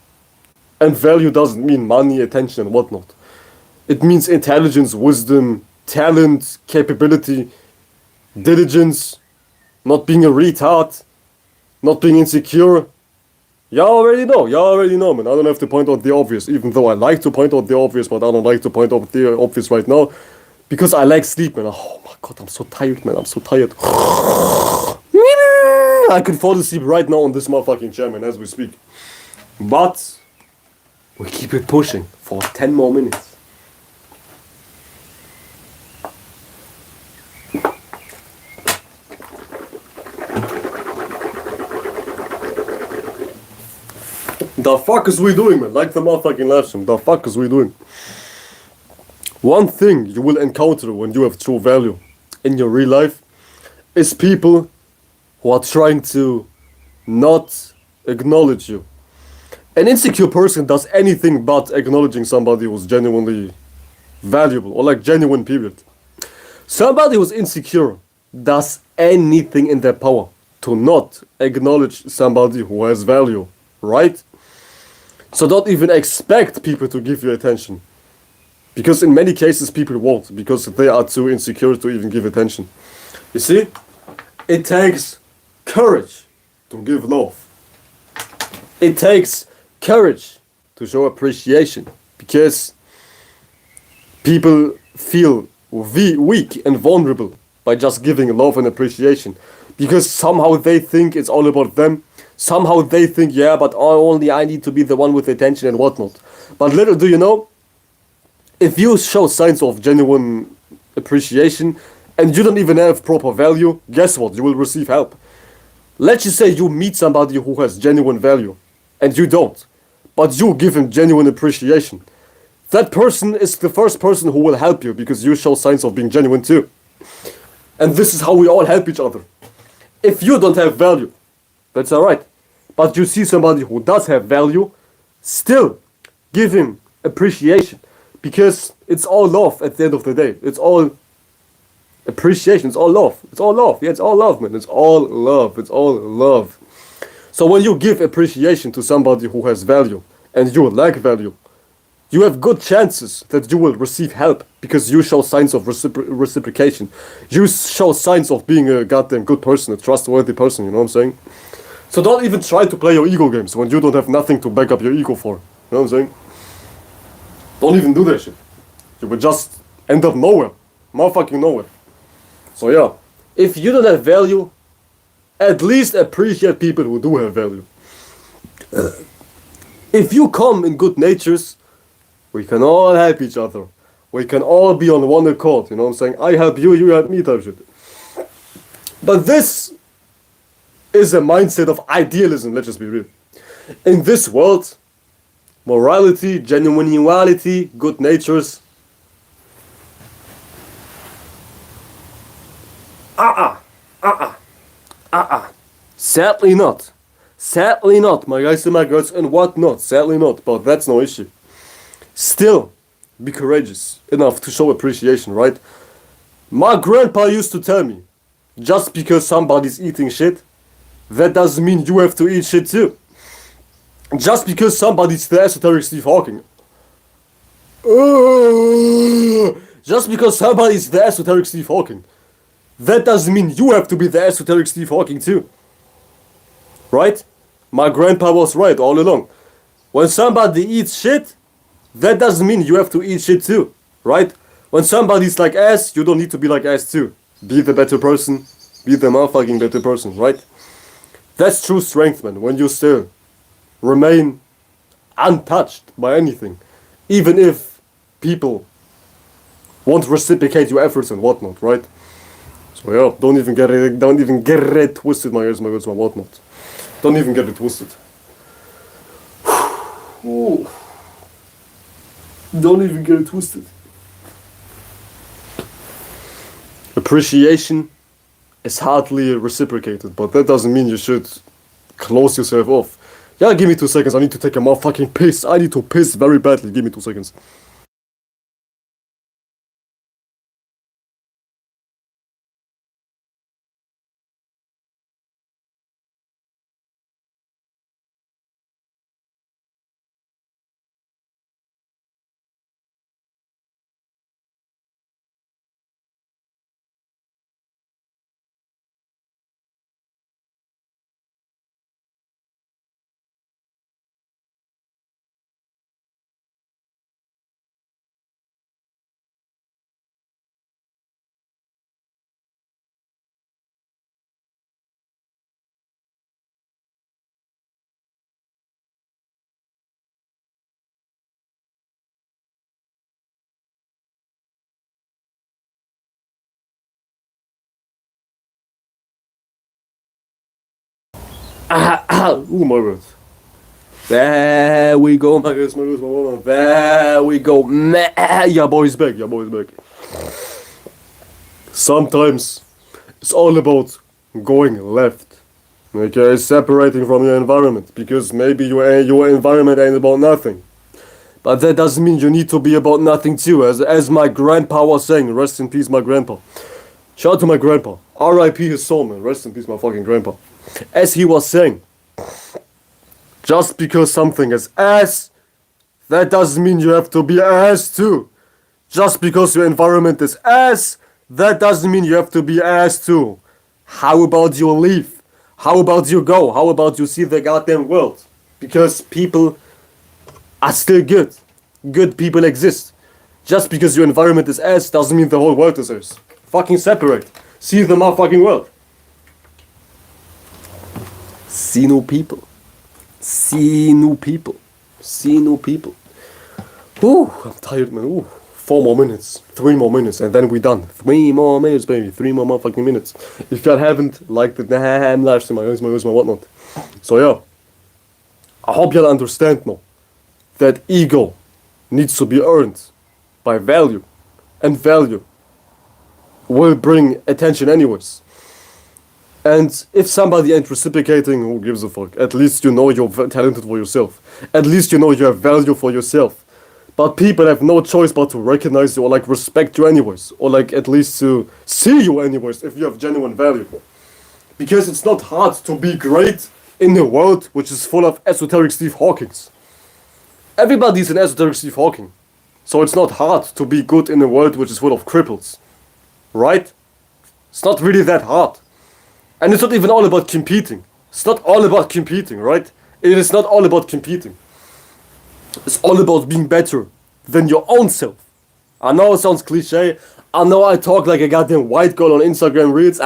And value doesn't mean money, attention, and whatnot. It means intelligence, wisdom, talent, capability, diligence, not being a retard, not being insecure. Y'all already know, man. I don't have to point out the obvious, even though I like to point out the obvious, but I don't like to point out the obvious right now, because I like sleep, man. Oh my god, I'm so tired, man. I'm so tired. I could fall asleep right now on this motherfucking chair, man, as we speak. But we keep it pushing for 10 more minutes. The fuck is we doing, man? Like the motherfucking live stream. The fuck is we doing? One thing you will encounter when you have true value in your real life is people who are trying to not acknowledge you. An insecure person does anything but acknowledging somebody who's genuinely valuable, or like genuine, period. Somebody who's insecure does anything in their power to not acknowledge somebody who has value, right? So don't even expect people to give you attention. Because in many cases people won't, because they are too insecure to even give attention. You see? It takes courage to give love. It takes courage to show appreciation. Because people feel weak and vulnerable by just giving love and appreciation. Because somehow they think it's all about them. Somehow they think, yeah, but only I need to be the one with attention and whatnot. But little do you know, if you show signs of genuine appreciation and you don't even have proper value, guess what? You will receive help. Let's just say you meet somebody who has genuine value and you don't, but you give him genuine appreciation. That person is the first person who will help you because you show signs of being genuine too. And this is how we all help each other. If you don't have value, that's alright. But you see somebody who does have value, still give him appreciation. Because it's all love at the end of the day. It's all appreciation. It's all love. It's all love. Yeah, it's all love, man. It's all love. It's all love. So when you give appreciation to somebody who has value and you lack value, you have good chances that you will receive help because you show signs of reciprocation. You show signs of being a goddamn good person, a trustworthy person, you know what I'm saying? So don't even try to play your ego games when you don't have nothing to back up your ego for. You know what I'm saying? Don't even do that shit. You will just end up nowhere. Motherfucking nowhere. So yeah, if you don't have value, at least appreciate people who do have value. If you come in good natures, we can all help each other. We can all be on one accord, you know what I'm saying? I help you, you help me type shit. But this is a mindset of idealism, let's just be real. In this world, morality, genuinity, good natures, sadly not. Sadly not, my guys and my girls, and whatnot, sadly not, but that's no issue. Still, be courageous enough to show appreciation, right? My grandpa used to tell me, just because somebody's eating shit, that doesn't mean you have to eat shit too. Just because somebody's the esoteric Steve Hawking. Just because somebody's the esoteric Steve Hawking, that doesn't mean you have to be the esoteric Steve Hawking too. Right? My grandpa was right all along. When somebody eats shit, that doesn't mean you have to eat shit too. Right? When somebody's like ass, you don't need to be like ass too. Be the better person. Be the motherfucking better person, right? That's true strength, man, when you still remain untouched by anything. Even if people won't reciprocate your efforts and whatnot, right? So yeah, don't even get it twisted, my ears, my words, my whatnot. Don't even get it twisted. Don't even get it twisted. Appreciation is hardly reciprocated, but that doesn't mean you should close yourself off. Yeah, give me 2 seconds. I need to take a motherfucking piss. I need to piss very badly. Give me 2 seconds. Ooh, my God. There we go, my goodness, my goodness, my woman. There we go. Your boy's back, your boy's back. Sometimes it's all about going left. Okay, separating from your environment. Because maybe your environment ain't about nothing. But that doesn't mean you need to be about nothing too. As my grandpa was saying, rest in peace, my grandpa. Shout out to my grandpa. R.I.P. his soul, man. Rest in peace, my fucking grandpa. As he was saying, just because something is ass, that doesn't mean you have to be ass too. Just because your environment is ass, that doesn't mean you have to be ass too. How about you leave? How about you go? How about you see the goddamn world? Because people are still good. Good people exist. Just because your environment is ass doesn't mean the whole world is ass. Fucking separate. See the motherfucking world. See new people. See new people. See new people. Ooh, I'm tired, man. Ooh, 4 more minutes. 3 more minutes, and then we're done. 3 more minutes, baby. 3 more motherfucking minutes. If you haven't liked the damn live stream, my whatnot. So yeah, I hope you'll understand now that ego needs to be earned by value, and value will bring attention anyways. And if somebody ain't reciprocating, who gives a fuck? At least you know you're talented for yourself. At least you know you have value for yourself. But people have no choice but to recognize you or like respect you anyways. Or like at least to see you anyways if you have genuine value. Because it's not hard to be great in a world which is full of esoteric Steve Hawkings. Everybody's an esoteric Steve Hawking. So it's not hard to be good in a world which is full of cripples. Right? It's not really that hard. And it's not even all about competing. It's not all about competing, right? It is not all about competing. It's all about being better than your own self. I know it sounds cliche. I know I talk like a goddamn white girl on Instagram Reels.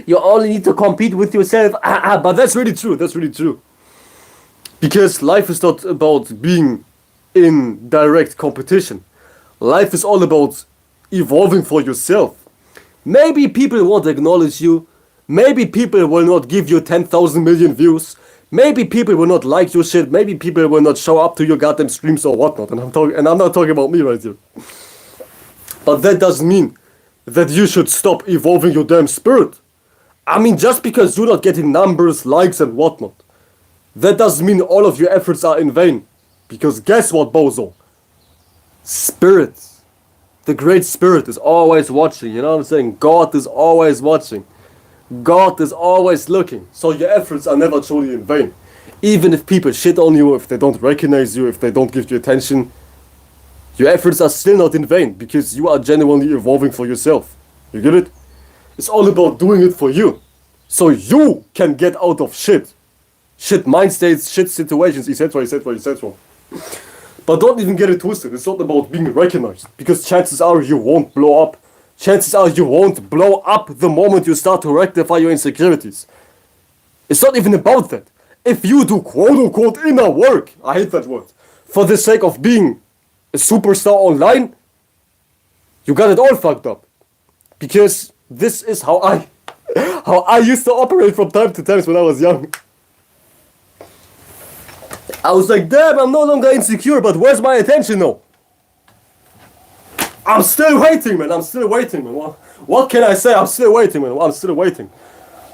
You only need to compete with yourself. But that's really true. That's really true. Because life is not about being in direct competition. Life is all about evolving for yourself. Maybe people won't acknowledge you. Maybe people will not give you 10,000 million views. Maybe people will not like your shit. Maybe people will not show up to your goddamn streams or whatnot. And I'm not talking about me right here. But that doesn't mean that you should stop evolving your damn spirit. I mean, just because you're not getting numbers, likes and whatnot, that doesn't mean all of your efforts are in vain. Because guess what, bozo? Spirit. The great spirit is always watching. You know what I'm saying? God is always watching. God is always looking, so your efforts are never truly in vain. Even if people shit on you, if they don't recognize you, if they don't give you attention, your efforts are still not in vain, because you are genuinely evolving for yourself. You get it? It's all about doing it for you, so you can get out of shit. Shit mind states, shit situations, etc, etc, etc. But don't even get it twisted, it's not about being recognized, because chances are you won't blow up. Chances are you won't blow up the moment you start to rectify your insecurities. It's not even about that. If you do quote-unquote inner work, I hate that word, for the sake of being a superstar online, you got it all fucked up. Because this is how I used to operate from time to time when I was young. I was like, damn, I'm no longer insecure, but where's my attention now? I'm still waiting, man. I'm still waiting, man. What can I say? I'm still waiting, man. I'm still waiting.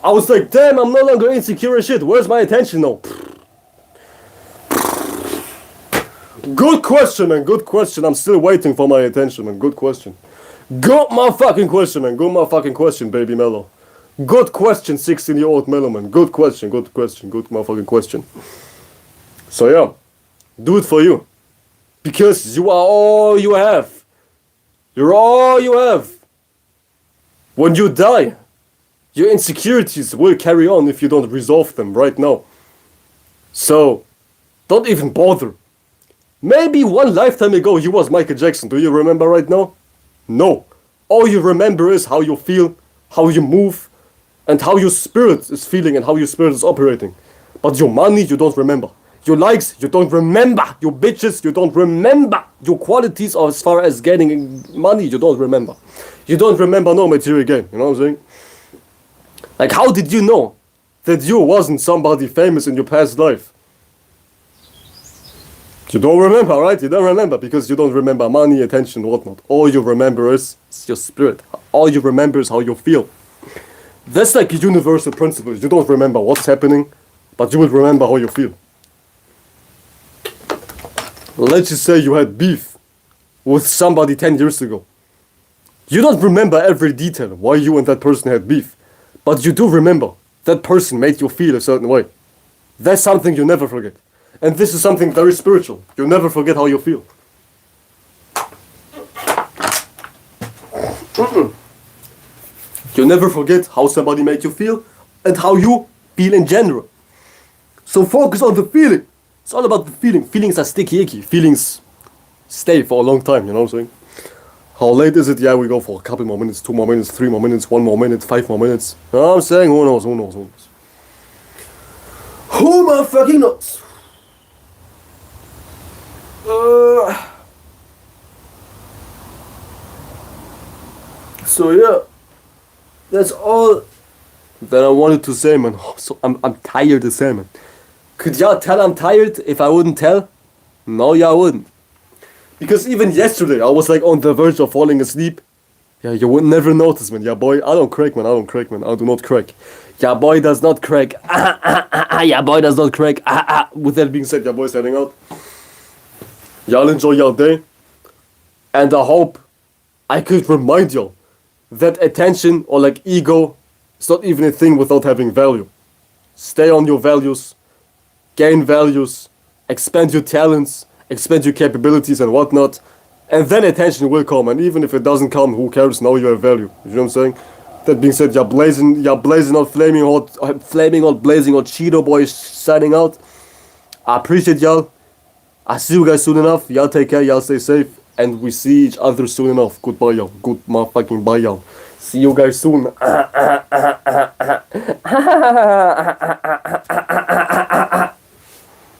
I was like, damn, I'm no longer insecure as shit. Where's my attention now? Good question, man. Good question. I'm still waiting for my attention, man. Good question. Good motherfucking question, man. Good motherfucking question, baby Mellow. Good question, 16-year-old Mellow, man. Good question, good question, good motherfucking question. So yeah, do it for you. Because you are all you have. You're all you have. When you die, your insecurities will carry on if you don't resolve them right now. So, don't even bother. Maybe one lifetime ago you was Michael Jackson. Do you remember right now? No. All you remember is how you feel, how you move, and how your spirit is feeling and how your spirit is operating. But your money, you don't remember. Your likes, you don't remember. Your bitches, you don't remember. Your qualities as far as getting money, you don't remember. You don't remember no material gain. You know what I'm saying? Like, how did you know that you wasn't somebody famous in your past life? You don't remember, right? You don't remember because you don't remember money, attention, whatnot. All you remember is your spirit. All you remember is how you feel. That's like a universal principle. You don't remember what's happening, but you will remember how you feel. Let's just say you had beef with somebody 10 years ago. You don't remember every detail why you and that person had beef, but you do remember that person made you feel a certain way. That's something you never forget. And this is something very spiritual. You'll never forget how you feel. You'll never forget how somebody made you feel and how you feel in general. So focus on the feeling. It's all about the feeling. Feelings are sticky icky. Feelings stay for a long time, you know what I'm saying? How late is it? Yeah, we go for a couple more minutes, 2 more minutes, 3 more minutes, 1 more minute, 5 more minutes. You know what I'm saying? Who knows, who knows, who knows? Who motherfucking knows? So yeah, that's all that I wanted to say, man. So I'm tired as hell, man. Could y'all tell I'm tired if I wouldn't tell? No, y'all wouldn't. Because even yesterday, I was like on the verge of falling asleep. Yeah, you would never notice, man. Yeah, boy, I don't crack, man. I don't crack, man. I do not crack. Yeah, boy does not crack. Yeah, boy does not crack. With that being said, yeah, boy, heading out. Y'all enjoy your day. And I hope I could remind y'all that attention or like ego is not even a thing without having value. Stay on your values. Gain values. Expand your talents. Expand your capabilities and whatnot. And then attention will come. And even if it doesn't come, who cares? Now you have value. You know what I'm saying? That being said, you're blazing out flaming hot, blazing hot Cheeto boys signing out. I appreciate y'all. I'll see you guys soon enough. Y'all take care. Y'all stay safe. And we see each other soon enough. Goodbye, y'all. Good motherfucking bye, y'all. See you guys soon.